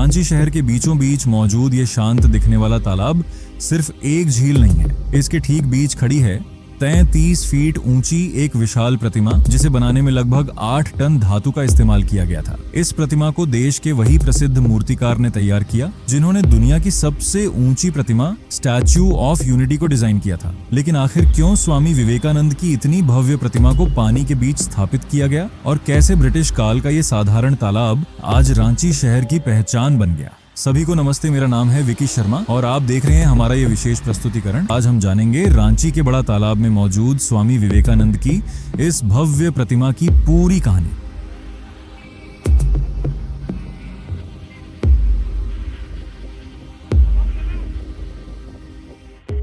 रांची शहर के बीचों बीच मौजूद ये शांत दिखने वाला तालाब सिर्फ एक झील नहीं है। इसके ठीक बीच खड़ी है 33 फीट ऊंची एक विशाल प्रतिमा, जिसे बनाने में लगभग 8 टन धातु का इस्तेमाल किया गया था। इस प्रतिमा को देश के वही प्रसिद्ध मूर्तिकार ने तैयार किया जिन्होंने दुनिया की सबसे ऊंची प्रतिमा स्टैच्यू ऑफ यूनिटी को डिजाइन किया था। लेकिन आखिर क्यों स्वामी विवेकानंद की इतनी भव्य प्रतिमा को पानी के बीच स्थापित किया गया और कैसे ब्रिटिश काल का ये साधारण तालाब आज रांची शहर की पहचान बन गया? सभी को नमस्ते, मेरा नाम है विकी शर्मा और आप देख रहे हैं हमारा ये विशेष प्रस्तुतिकरण। आज हम जानेंगे रांची के बड़ा तालाब में मौजूद स्वामी विवेकानंद की इस भव्य प्रतिमा की पूरी कहानी।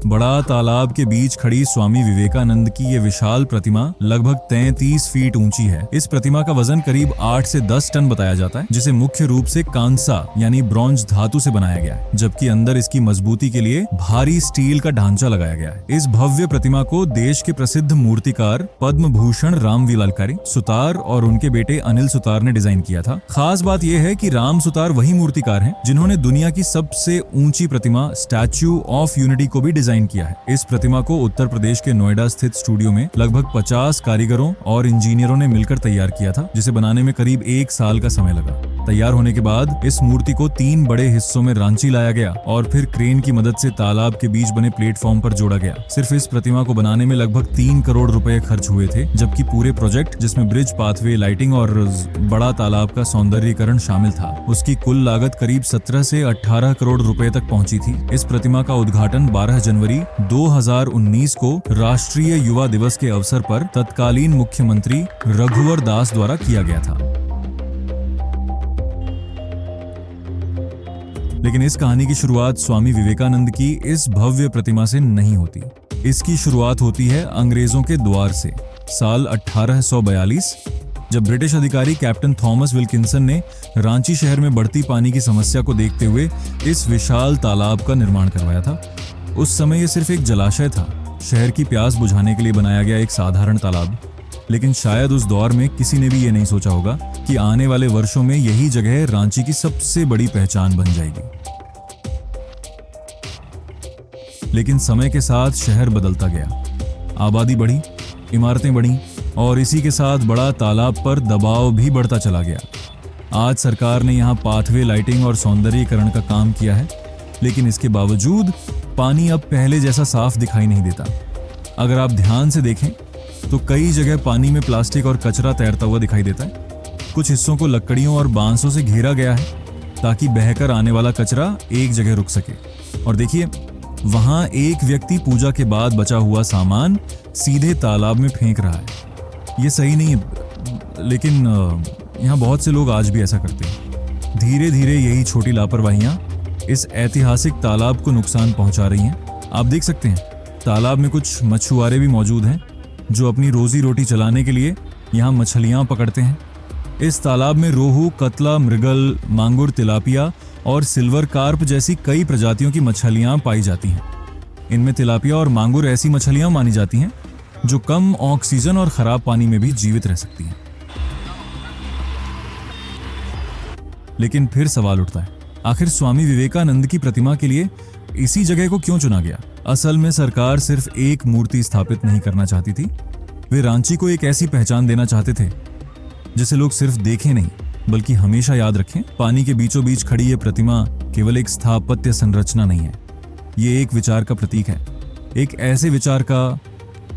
बड़ा तालाब के बीच खड़ी स्वामी विवेकानंद की ये विशाल प्रतिमा लगभग 33 फीट ऊंची है। इस प्रतिमा का वजन करीब 8 से 10 टन बताया जाता है, जिसे मुख्य रूप से कांसा यानी ब्रॉन्ज धातु से बनाया गया है, जबकि अंदर इसकी मजबूती के लिए भारी स्टील का ढांचा लगाया गया है। इस भव्य प्रतिमा को देश के प्रसिद्ध मूर्तिकार पद्म भूषण रामविलालकारी सुतार और उनके बेटे अनिल सुतार ने डिजाइन किया था। खास बात यह है कि राम सुतार वही मूर्तिकार हैं जिन्होंने दुनिया की सबसे ऊंची प्रतिमा स्टैच्यू ऑफ यूनिटी को भी डिजाइन किया है। इस प्रतिमा को उत्तर प्रदेश के नोएडा स्थित स्टूडियो में लगभग 50 कारीगरों और इंजीनियरों ने मिलकर तैयार किया था, जिसे बनाने में करीब 1 साल का समय लगा। तैयार होने के बाद इस मूर्ति को 3 बड़े हिस्सों में रांची लाया गया और फिर क्रेन की मदद से तालाब के बीच बने प्लेटफॉर्म पर जोड़ा गया। सिर्फ इस प्रतिमा को बनाने में लगभग 3 करोड़ रुपए खर्च हुए थे, जबकि पूरे प्रोजेक्ट जिसमें ब्रिज, पाथवे, लाइटिंग और बड़ा तालाब का सौंदर्यीकरण शामिल था, उसकी कुल लागत करीब 17 से 18 करोड़ रुपए तक पहुंची थी। इस प्रतिमा का उद्घाटन 12 जनवरी 2019 को राष्ट्रीय युवा दिवस के अवसर पर तत्कालीन मुख्यमंत्री रघुवर दास द्वारा किया गया था। लेकिन इस कहानी की शुरुआत स्वामी विवेकानंद की इस भव्य प्रतिमा से नहीं होती। इसकी शुरुआत होती है अंग्रेजों के द्वार से। साल 1842 जब ब्रिटिश अधिकारी कैप्टन थॉमस विल्किंसन ने रांची शहर में बढ़ती पानी की समस्या को देखते हुए इस विशाल तालाब का निर्माण करवाया था। उस समय यह सिर्फ एक जलाशय था, शहर की प्यास बुझाने के लिए बनाया गया एक साधारण तालाब। लेकिन शायद उस दौर में किसी ने भी ये नहीं सोचा होगा कि आने वाले वर्षों में यही जगह रांची की सबसे बड़ी पहचान बन जाएगी। लेकिन समय के साथ शहर बदलता गया, आबादी बढ़ी, इमारतें बढ़ी और इसी के साथ बड़ा तालाब पर दबाव भी बढ़ता चला गया। आज सरकार ने यहाँ पाथवे, लाइटिंग और सौंदर्यीकरण का काम किया है, लेकिन इसके बावजूद पानी अब पहले जैसा साफ दिखाई नहीं देता। अगर आप ध्यान से देखें तो कई जगह पानी में प्लास्टिक और कचरा तैरता हुआ दिखाई देता है। कुछ हिस्सों को लकड़ियों और बांसों से घेरा गया है ताकि बहकर आने वाला कचरा एक जगह रुक सके। और देखिए, वहां एक व्यक्ति पूजा के बाद बचा हुआ सामान सीधे तालाब में फेंक रहा है। ये सही नहीं है, लेकिन यहाँ बहुत से लोग आज भी ऐसा करते हैं। धीरे धीरे यही छोटी लापरवाहियां इस ऐतिहासिक तालाब को नुकसान पहुंचा रही हैं। आप देख सकते हैं तालाब में कुछ मछुआरे भी मौजूद हैं जो अपनी रोजी रोटी चलाने के लिए यहाँ मछलियाँ पकड़ते हैं। इस तालाब में रोहू, कतला, मृगल, मांगुर, तिलापिया और सिल्वर कार्प जैसी कई प्रजातियों की मछलियाँ पाई जाती हैं। इनमें तिलापिया और मांगुर ऐसी मछलियाँ मानी जाती हैं जो कम ऑक्सीजन और खराब पानी में भी जीवित रह सकती हैं। लेकिन फिर सवाल उठता है, आखिर स्वामी विवेकानंद की प्रतिमा के लिए इसी जगह को क्यों चुना गया? असल में सरकार सिर्फ एक मूर्ति स्थापित नहीं करना चाहती थी, वे रांची को एक ऐसी पहचान देना चाहते थे जिसे लोग सिर्फ देखें नहीं बल्कि हमेशा याद रखें। पानी के बीचों बीच खड़ी ये प्रतिमा केवल एक स्थापत्य संरचना नहीं है, ये एक विचार का प्रतीक है। एक ऐसे विचार का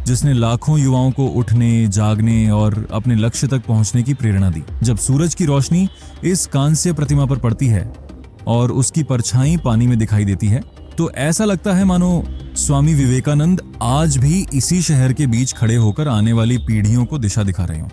जिसने लाखों युवाओं को उठने, जागने और अपने लक्ष्य तक पहुंचने की प्रेरणा दी। जब सूरज की रोशनी इस कांस्य प्रतिमा पर पड़ती है और उसकी परछाई पानी में दिखाई देती है तो ऐसा लगता है मानो स्वामी विवेकानंद आज भी इसी शहर के बीच खड़े होकर आने वाली पीढ़ियों को दिशा दिखा रहे हों।